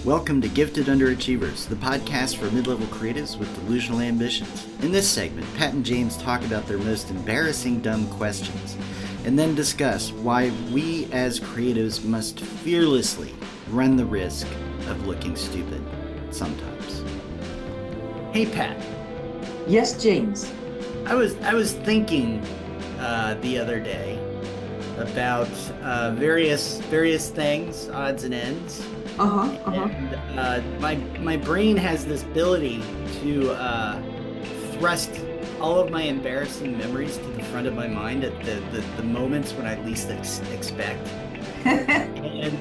Welcome to Gifted Underachievers, the podcast for mid-level creatives with delusional ambitions. In this segment, Pat and James talk about their most embarrassing dumb questions, and then discuss why we as creatives must fearlessly run the risk of looking stupid sometimes. Hey Pat. Yes, James. I was thinking the other day about various things, odds and ends. And my brain has this ability to thrust all of my embarrassing memories to the front of my mind at the moments when I least expect. And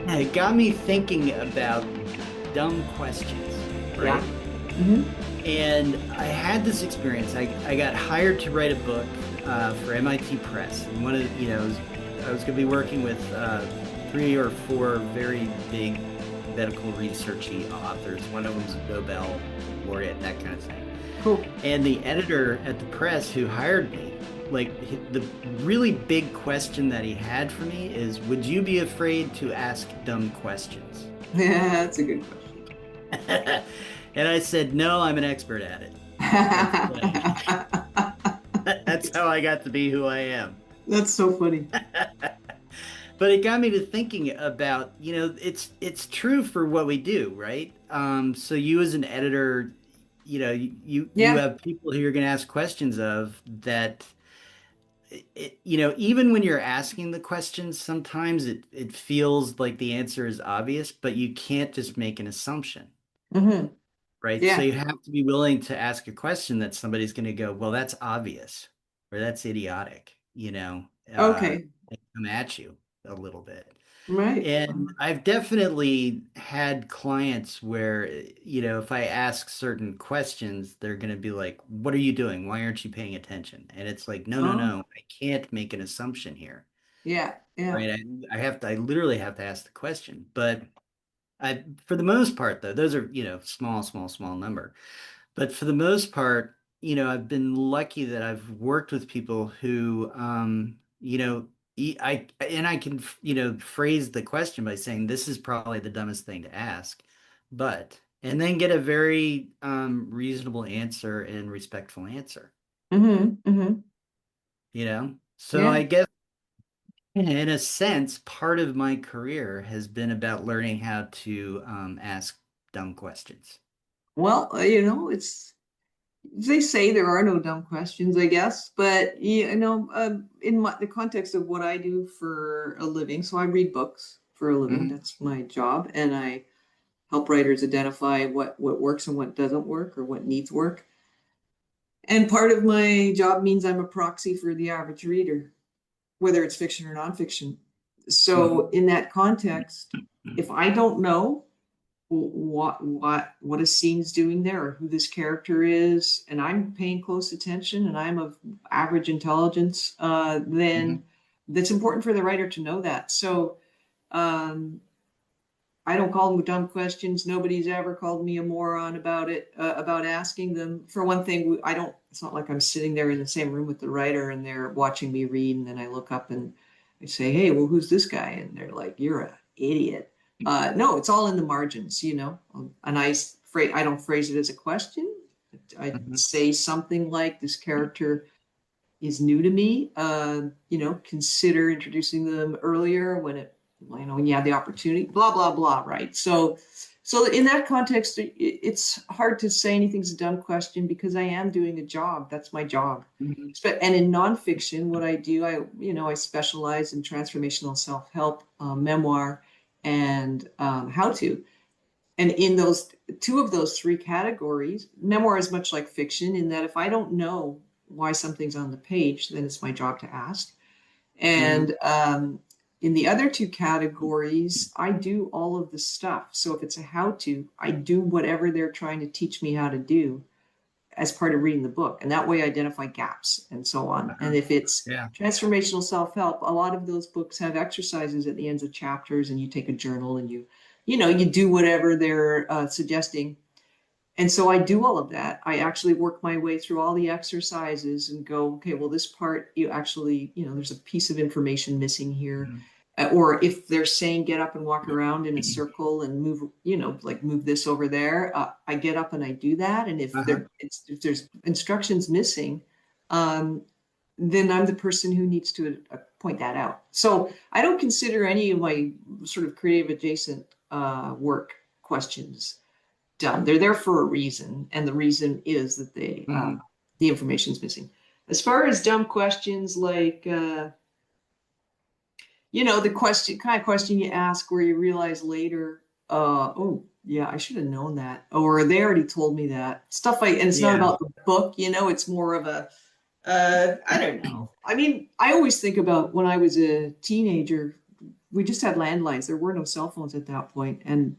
it got me thinking about dumb questions, right? Yeah. Mm-hmm. And I had this experience. I got hired to write a book for MIT Press. And I was going to be working with 3 or 4 very big medical researchy authors. One of them's a Nobel laureate, that kind of thing. Cool. And the editor at the press who hired me, the really big question that he had for me is, would you be afraid to ask dumb questions? Yeah, that's a good question. And I said, no, I'm an expert at it. That's how I got to be who I am. That's so funny. But it got me to thinking about, it's true for what we do, right? So you as an editor, you have people who you're going to ask questions of that, even when you're asking the questions, sometimes it feels like the answer is obvious, but you can't just make an assumption. Mm-hmm. Right? Yeah. So you have to be willing to ask a question that somebody's going to go, well, that's obvious, or that's idiotic, Okay. come at you a little bit. Right. And I've definitely had clients where, if I ask certain questions, they're going to be like, what are you doing? Why aren't you paying attention? And it's like, no, Oh, I can't make an assumption here. yeah. Yeah. Right? I literally have to ask the question. But for the most part, though, those are, small number. But for the most part, I've been lucky that I've worked with people who, I can, phrase the question by saying, this is probably the dumbest thing to ask, and then get a very reasonable answer and respectful answer, Mm-hmm. Mm-hmm. So Yeah. I guess in a sense, part of my career has been about learning how to ask dumb questions. Well, they say there are no dumb questions, I guess, but in the context of what I do for a living, so I read books for a living. Mhm. That's my job, and I help writers identify what works and what doesn't work or what needs work. And part of my job means I'm a proxy for the average reader, whether it's fiction or nonfiction. So Mhm. in that context, if I don't know what a scene's doing there or who this character is, and I'm paying close attention and I'm of average intelligence, Mhm. then that's important for the writer to know that. So um, I don't call them dumb questions. Nobody's ever called me a moron about it, about asking them. For one thing, I don't, it's not like I'm sitting there in the same room with the writer and they're watching me read. And then I look up and I say, hey, well, who's this guy? And they're like, you're an idiot. No, it's all in the margins, a nice phrase. I don't phrase it as a question. I Mhm. say something like, this character is new to me. Consider introducing them earlier when you have the opportunity, blah, blah, blah. Right. So in that context, it's hard to say anything's a dumb question because I am doing a job. That's my job. Mhm. And in nonfiction, what I do, I specialize in transformational self-help, memoir, and how to. And in those 3 categories, memoir is much like fiction in that if I don't know why something's on the page, then it's my job to ask. Mhm. And in the other 2 categories, I do all of the stuff. So if it's a how to, I do whatever they're trying to teach me how to do as part of reading the book. And that way I identify gaps and so on. Uh-huh. And if it's Yeah. transformational self-help, a lot of those books have exercises at the ends of chapters and you take a journal and you do whatever they're suggesting. And so I do all of that. I actually work my way through all the exercises and go, okay, well, this part, you actually, there's a piece of information missing here. Mhm. or if they're saying get up and walk around in a circle and move, like move this over there, I get up and I do that. And if Uh-huh. if there's instructions missing, um, then I'm the person who needs to point that out. So I don't consider any of my sort of creative adjacent work questions dumb. They're there for a reason, and the reason is that Hmm. the information's missing. As far as dumb questions like the kind of question you ask where you realize later, oh yeah, I should have known that, or they already told me that. Stuff like, and it's not Yeah. about the book, it's more of a, I don't know. I mean, I always think about when I was a teenager, we just had landlines. There were no cell phones at that point, and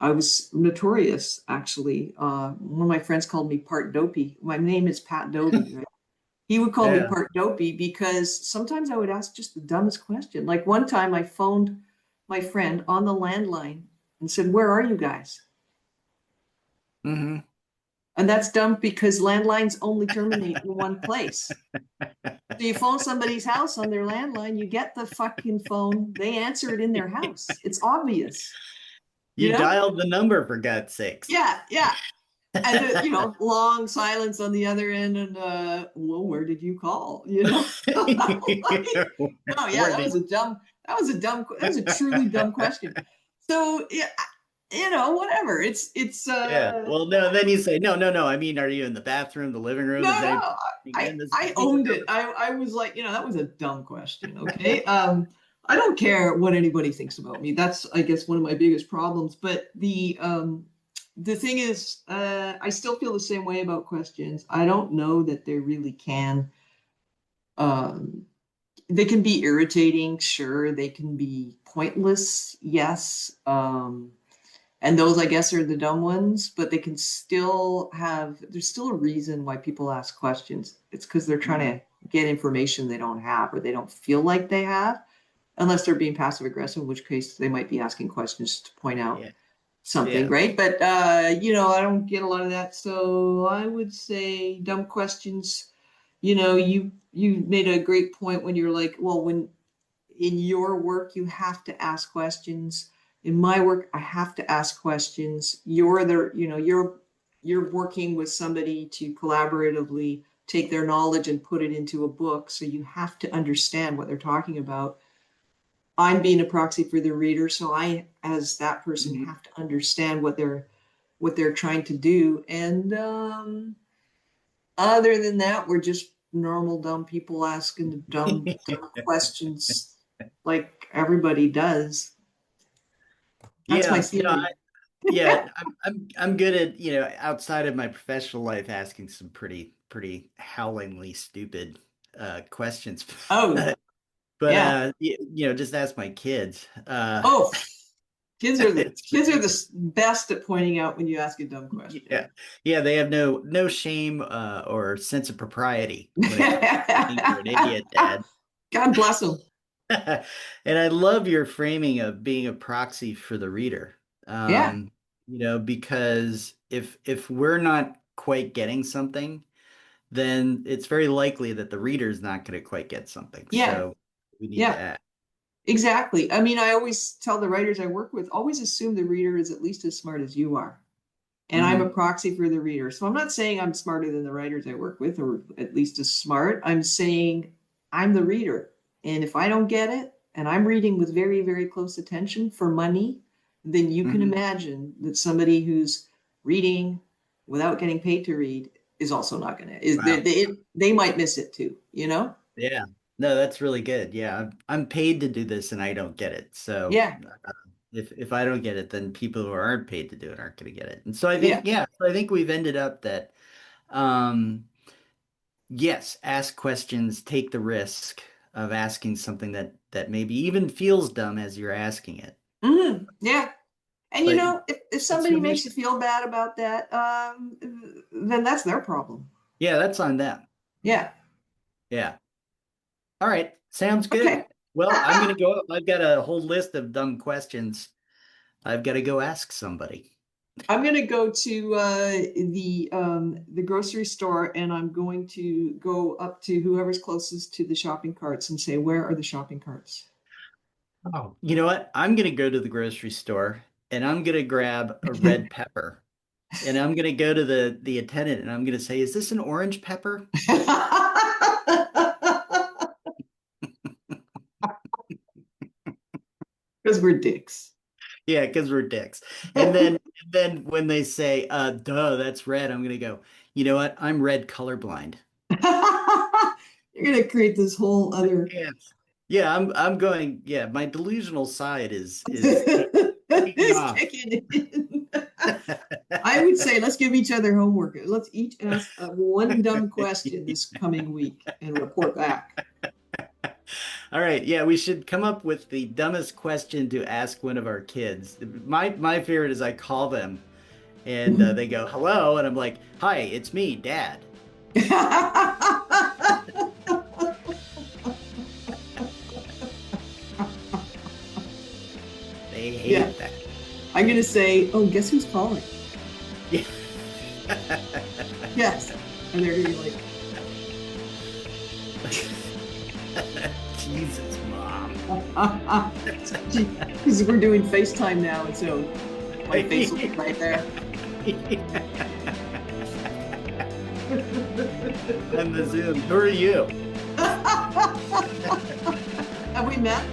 I was notorious, actually. One of my friends called me part dopey. My name is Pat Dobie, right? He would call me Yeah. part dopey because sometimes I would ask just the dumbest question. Like one time I phoned my friend on the landline and said, "Where are you guys?" Hmm. And that's dumb because landlines only terminate in one place. So you phone somebody's house on their landline, you get the fucking phone, they answer it in their house. It's obvious, you You know? dialed the number for God's sakes. Yeah, yeah. And long silence on the other end, and well, where did you call? Like, oh yeah, Where did that was a truly dumb question. So yeah, whatever. It's Yeah. Well, no, then you say, no, no, no. I mean, are you in the bathroom, the living room? no, Is anybody no. in this I thing? owned it. I was like, that was a dumb question. Okay. I don't care what anybody thinks about me. That's, I guess, one of my biggest problems. But the thing is, I still feel the same way about questions. I don't know that they really can. Um, they can be irritating, sure. They can be pointless, yes. And those, I guess, are the dumb ones, but they can still there's still a reason why people ask questions. It's because they're trying Mhm. to get information they don't have or they don't feel like they have, unless they're being passive aggressive, in which case they might be asking questions to point out Yeah. something, Yeah. right? But I don't get a lot of that. So I would say dumb questions. You made a great point when you're like, well, when in your work you have to ask questions. In my work, I have to ask questions. You're working with somebody to collaboratively take their knowledge and put it into a book. So you have to understand what they're talking about. I'm being a proxy for the reader, so I, as that person, Mhm. have to understand what they're trying to do. And other than that, we're just normal dumb people asking the dumb questions like everybody does. That's my Yeah. No, theory. yeah, I'm good at, outside of my professional life asking some pretty howlingly stupid questions. Oh, But yeah. just ask my kids. Oh, kids are the It's kids are the ridiculous. best at pointing out when you ask a dumb question. Yeah. Yeah, they have no shame or sense of propriety when it comes to saying you're an idiot, Dad. God bless them. And I love your framing of being a proxy for the reader. Yeah, Because if we're not quite getting something, then it's very likely that the reader's not going to quite get something. yeah, So we need to yeah. act. Exactly. I mean, I always tell the writers I work with, always assume the reader is at least as smart as you are. And I'm a Hmm. proxy for the reader. So I'm not saying I'm smarter than the writers I work with, or at least as smart. I'm saying I'm the reader. And if I don't get it, and I'm reading with very, very close attention for money, then you can Hmm. imagine that somebody who's reading without getting paid to read is also not going to, Wow. they might miss it too, you know? Yeah. No, that's really good. Yeah, I'm paid to do this and I don't get it. So Yeah. if I don't get it, then people who aren't paid to do it aren't going to get it. And so I think, Yeah. yeah, so I think we've ended up that um yes, ask questions, take the risk of asking something that maybe even feels dumb as you're asking it. Yeah. And But if it's somebody your makes mission. you feel bad about that, then that's their problem. Yeah, that's on them. Yeah. Yeah. All right. Sounds good. Okay. Well, I'm gonna go up. I've got a whole list of dumb questions. I've got to go ask somebody. I'm gonna go to the grocery store and I'm going to go up to whoever's closest to the shopping carts and say, where are the shopping carts? Oh, you know what? I'm gonna go to the grocery store and I'm gonna grab a red pepper. And I'm gonna go to the attendant and I'm gonna say, "Is this an orange pepper?" Because we're dicks. Yeah, because we're dicks. And then when they say, duh, that's red, I'm gonna go, you know what? I'm red colorblind. You're gonna create this whole other Yeah. Yeah, I'm going, yeah, my delusional side is taking it's off. kicking in. I would say let's give each other homework. Let's each ask one dumb question this coming week and report back. All right, yeah, we should come up with the dumbest question to ask one of our kids. My favorite is I call them and they go, "Hello," and I'm like, "Hi, it's me, Dad." They Yeah. hate that. I'm gonna say, oh, guess who's calling? Yeah. Yes. And they're gonna be like, Jesus, Mom. because we're doing FaceTime now, and so my face will be right there. And the Zoom. Who are you? Have we met?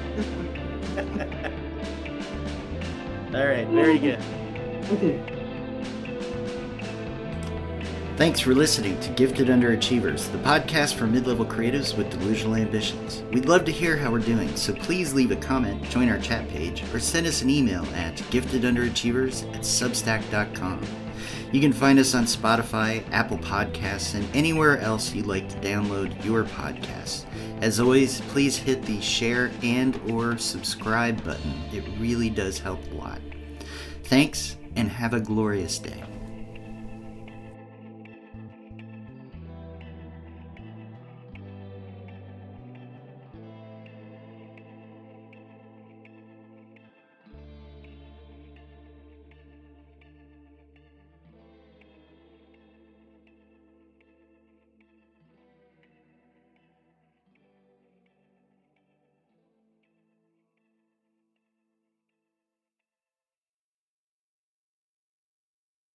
All right, very good. Okay. Thanks for listening to Gifted Underachievers, the podcast for mid-level creatives with delusional ambitions. We'd love to hear how we're doing, so please leave a comment, join our chat page, or send us an email at giftedunderachievers@substack.com. You can find us on Spotify, Apple Podcasts, and anywhere else you'd like to download your podcasts. As always, please hit the share and or subscribe button. It really does help a lot. Thanks, and have a glorious day.